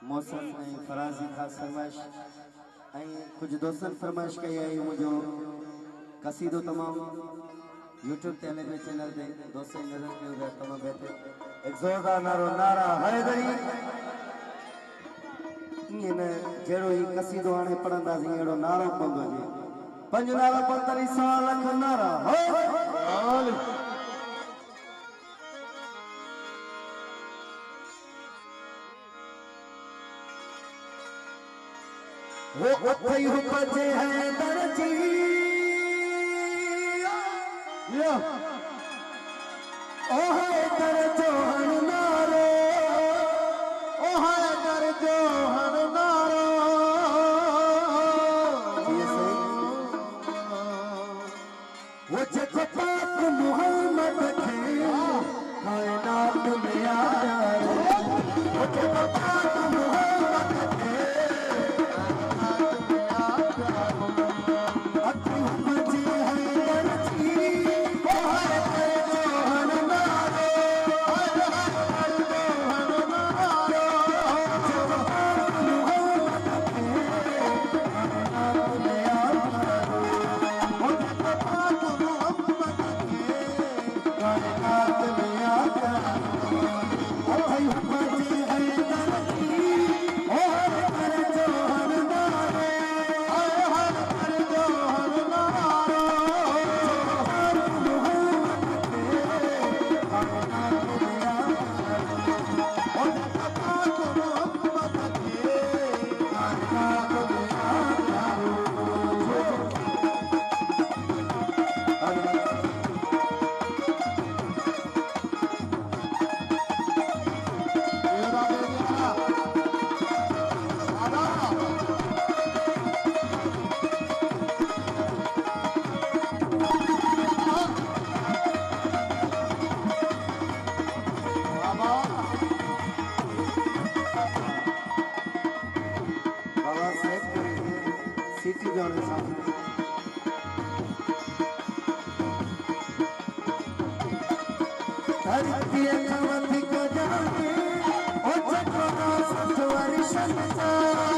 मौसम फराजी खास फरमाइश कुछ दोस्तन फरमाइश कई है मुझो कसीदो तमाम यूट्यूब टेलीविजन चैनल पे दोस्तों नजर पे उधर तमाम बेहतर एक जोरदार नारो नारा हैदरी इन जेड़ो ही कसीदो आने पढ़ंदा सी एड़ो नारो पंदो जी पंज नारा 45 लख नारा वो उठई बजे है दर्जी ओह दर्जो हन नारो ओह दर्जो हन नारो वो जब पाक मोहम्मद थे कायनात में आया वो जब पाक मोहम्मद थे सिटी जाने सामने धरती अवधि को जाने ओ चक्र सत्वर संसार